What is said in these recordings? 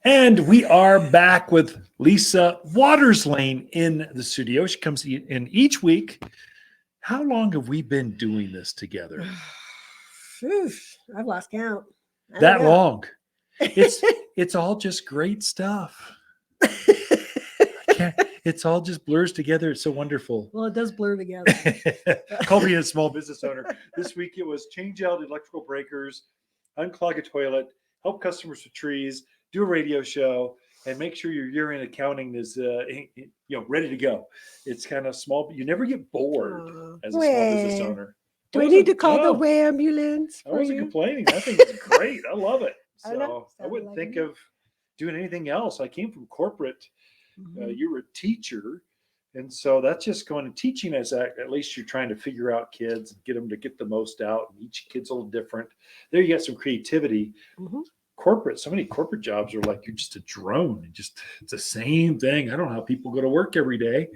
And we are back with Lisa Waterslane in the studio. She comes in each week. How long have we been doing this together? I've lost count. That long. It's all just great stuff. It's all just blurs together. It's so wonderful. Well, it does blur together. Call me a small business owner. This week it was change out electrical breakers, unclog a toilet, help customers with trees, do a radio show, and make sure your year-end accounting is ready to go. It's kind of small, but you never get bored as a small business owner. Do we need to call the ambulance? I wasn't complaining. I think it's great. I love it. So I wouldn't think of doing anything else. I came from corporate. You were a teacher. And so that's just going and teaching as at least you're trying to figure out kids and get them to get the most out. And each kid's a little different. There you get some creativity. Corporate, so many corporate jobs are like you're just a drone. It's the same thing. I don't know how people go to work every day.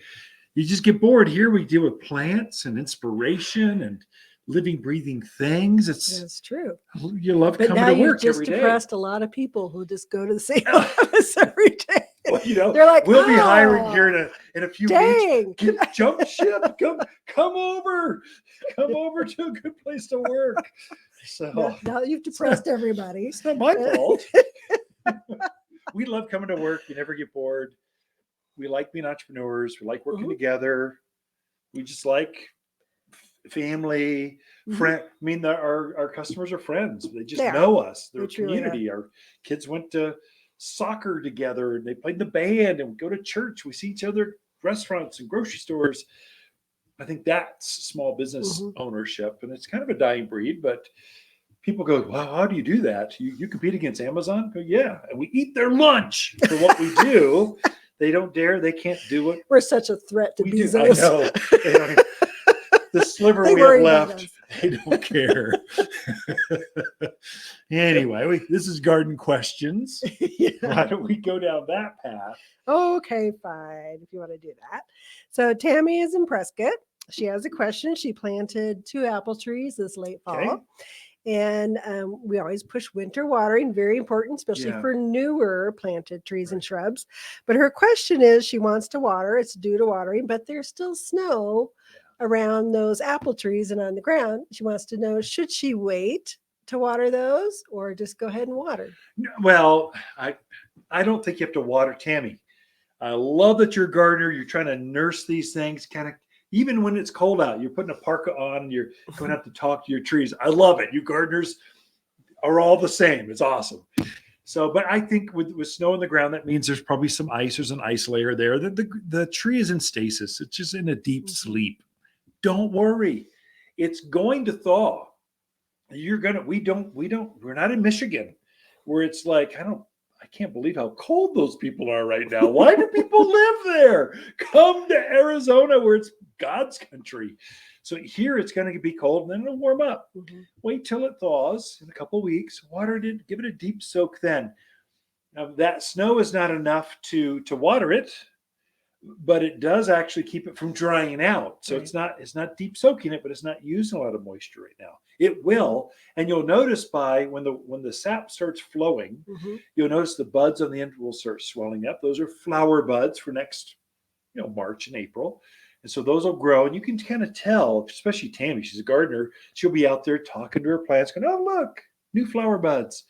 You just get bored. Here we deal with plants and inspiration and living, breathing things. That's true. You love coming to work every day. But now you've just depressed a lot lot of people who just go to the same office every day. Well, they're like, we'll be hiring here in a few weeks. Jump ship, come over to a good place to work. So now you've depressed everybody. It's not my fault. We love coming to work. We never get bored. We like being entrepreneurs. We like working together. We just like family, friend. I mean, our customers are friends. They just know us. They're a community. Our kids went to soccer together and they played in the band and we go to church. We see each other at restaurants and grocery stores. I think that's small business ownership, and it's kind of a dying breed, but people go, well, how do you do that? You compete against Amazon? Go, yeah. And we eat their lunch for what we do. They don't dare. They can't do it. We're such a threat to Bezos. I know. The sliver we have left, they don't care. Anyway, this is Garden Questions. Why don't we go down that path? Okay, fine, if you want to do that. So Tammy is in Prescott. She has a question. She planted 2 apple trees this late fall. And we always push winter watering, very important, especially for newer planted trees and shrubs. But her question is, she wants to water. It's due to watering, but there's still snow around those apple trees and on the ground. She wants to know, should she wait to water those or just go ahead and water? Well, I don't think you have to water, Tammy. I love that you're a gardener. You're trying to nurse these things kind of, even when it's cold out, you're putting a parka on, you're going to have to talk to your trees. I love it. You gardeners are all the same. It's awesome. So, but I think with snow on the ground, that means there's probably some ice. There's an ice layer there. The tree is in stasis. It's just in a deep sleep. Don't worry. It's going to thaw. We're not in Michigan where it's like, I can't believe how cold those people are right now. Why do people live there? Come to Arizona where it's God's country. So here it's going to be cold and then it'll warm up. Wait till it thaws in a couple of weeks. Water it, give it a deep soak then. Now, that snow is not enough to water it, but it does actually keep it from drying out. So it's not deep soaking it, but it's not using a lot of moisture right now. It will, and you'll notice when the sap starts flowing, you'll notice the buds on the end will start swelling up. Those are flower buds for next, March and April, and so those will grow. And you can kind of tell, especially Tammy, she's a gardener. She'll be out there talking to her plants, going, "Oh, look, new flower buds."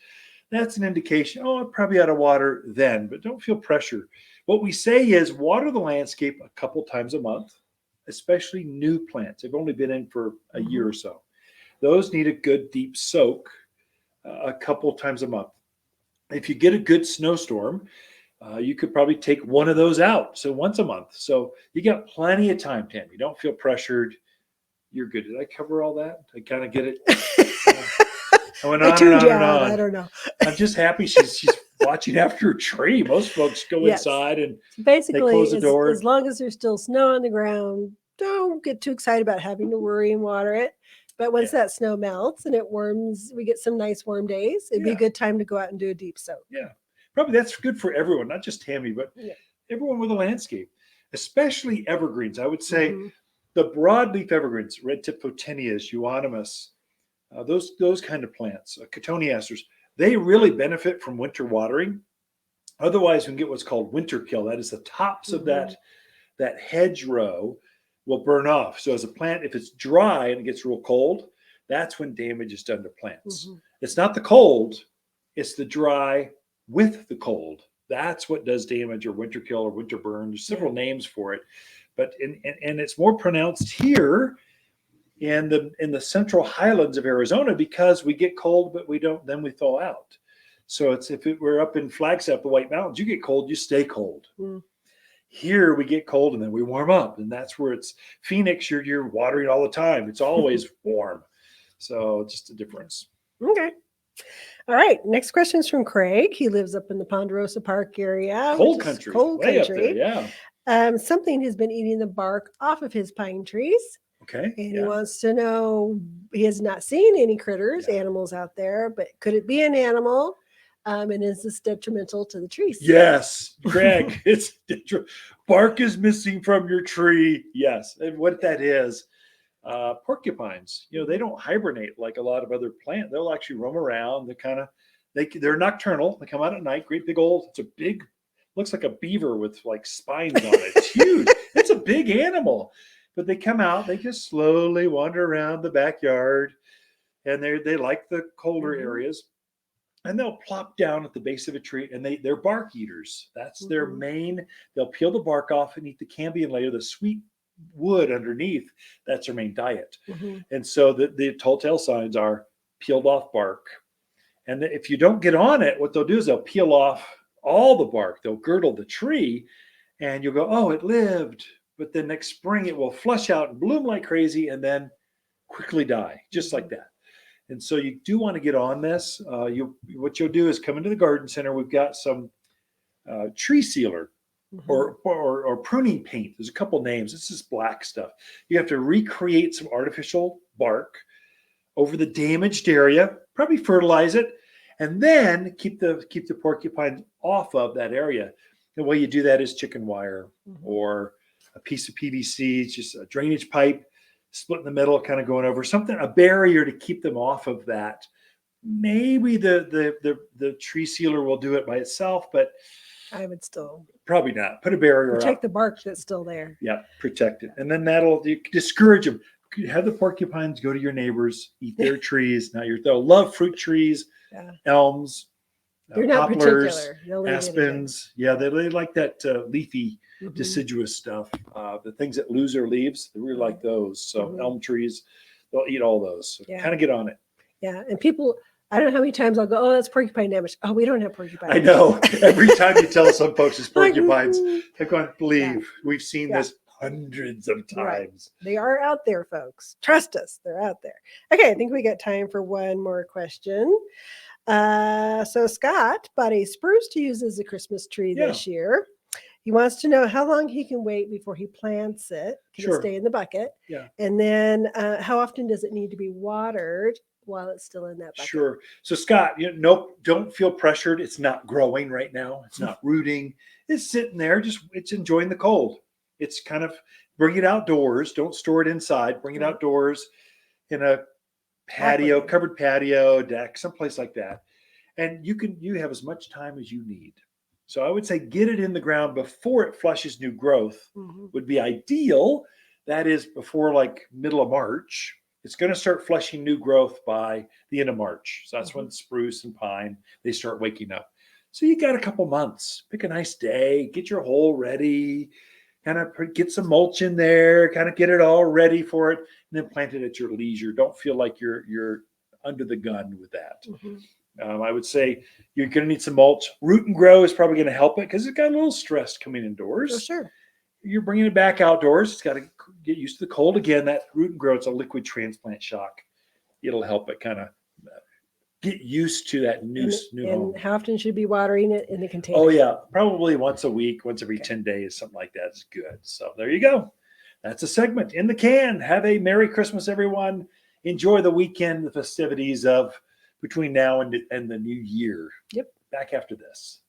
That's an indication. Oh, I probably ought to water then, but don't feel pressure. What we say is water the landscape a couple times a month, especially new plants. They've only been in for a year or so. Those need a good deep soak a couple times a month. If you get a good snowstorm, you could probably take one of those out. So once a month. So you got plenty of time, Tammy. Don't feel pressured. You're good. Did I cover all that? I kind of get it. I went on and on and on. I don't know. I'm just happy she's watching after a tree. Most folks go inside and basically they close the door. As long as there's still snow on the ground, don't get too excited about having to worry and water it. But once that snow melts and it warms, we get some nice warm days. It'd be a good time to go out and do a deep soak. Yeah, probably that's good for everyone, not just Tammy, but everyone with a landscape, especially evergreens. I would say the broadleaf evergreens, red tip photinias, euonymus, those kind of plants, cotoneasters, they really benefit from winter watering. Otherwise, we can get what's called winter kill. That is the tops of that hedgerow will burn off. So as a plant, if it's dry and it gets real cold, that's when damage is done to plants. It's not the cold, it's the dry with the cold. That's what does damage, or winter kill, or winter burn. There's several names for it, but and it's more pronounced here in the central highlands of Arizona because we get cold, but we don't. Then we thaw out. So it's if it were up in Flagstaff, the White Mountains, you get cold, you stay cold. Here we get cold and then we warm up, and that's where it's Phoenix. You're watering all the time. It's always warm. So just a difference. Okay. All right. Next question is from Craig. He lives up in the Ponderosa Park area. Cold country. Cold Way country. Up there, yeah. Something has been eating the bark off of his pine trees. Okay. And he wants to know, he has not seen any critters, animals out there, but could it be an animal? And is this detrimental to the trees? Yes, Greg, it's bark is missing from your tree. Yes. And what that is, porcupines, they don't hibernate like a lot of other plants. They'll actually roam around. They're nocturnal. They come out at night. Great big old, it's a big, looks like a beaver with like spines on it. It's huge. It's a big animal. But they come out, they just slowly wander around the backyard, and they like the colder areas. And they'll plop down at the base of a tree, and they're bark eaters. That's their main. They'll peel the bark off and eat the cambium layer, the sweet wood underneath. That's their main diet. And so the telltale signs are peeled off bark. And if you don't get on it, what they'll do is they'll peel off all the bark. They'll girdle the tree, and you'll go, oh, it lived. But then next spring, it will flush out and bloom like crazy and then quickly die, just like that. And so you do want to get on this. What you'll do is come into the garden center. We've got some tree sealer or pruning paint. There's a couple names. This is black stuff. You have to recreate some artificial bark over the damaged area, probably fertilize it, and then keep the porcupines off of that area. The way you do that is chicken wire or a piece of PVC, it's just a drainage pipe, split in the middle, kind of going over something, a barrier to keep them off of that. Maybe the tree sealer will do it by itself, but I would still probably not. Put a barrier protect up. the bark that's still there. Yeah, protect it, and then that'll discourage them. Have the porcupines go to your neighbors, eat their trees. Now they'll love fruit trees, elms, They're not poplars, particular. They'll eat aspens. Yeah, they like that leafy, deciduous stuff. The things that lose their leaves, they really like those. So elm trees, they'll eat all those. So kind of get on it. Yeah, and people, I don't know how many times I'll go, oh, that's porcupine damage. Oh, we don't have porcupines. I know. Every time you tell some folks it's porcupines, they're going, believe, we've seen this hundreds of times. Right. They are out there, folks. Trust us. They're out there. Okay, I think we got time for one more question. So Scott bought a spruce to use as a Christmas tree this year. He wants to know how long he can wait before he plants it. Can it stay in the bucket? Yeah. And then how often does it need to be watered while it's still in that bucket? Sure. So Scott, don't feel pressured. It's not growing right now. It's not rooting. It's sitting there. It's enjoying the cold. It's kind of bring it outdoors. Don't store it inside. Bring it outdoors in a patio, covered patio, deck, someplace like that. And you have as much time as you need. So I would say get it in the ground before it flushes new growth would be ideal. That is before like middle of March. It's going to start flushing new growth by the end of March. So that's when spruce and pine, they start waking up. So you got a couple months. Pick a nice day, get your hole ready, kind of get some mulch in there, kind of get it all ready for it, and then plant it at your leisure. Don't feel like you're under the gun with that. I would say you're going to need some mulch. Root and grow is probably going to help it because it got a little stressed coming indoors. For sure. You're bringing it back outdoors. It's got to get used to the cold again. That root and grow, it's a liquid transplant shock. It'll help it kind of get used to that new home. And how often should be watering it in the container? Oh yeah, probably once a week, once every 10 days, something like that is good. So there you go. That's a segment in the can. Have a Merry Christmas, everyone. Enjoy the weekend, the festivities of between now and the new year. Yep. Back after this.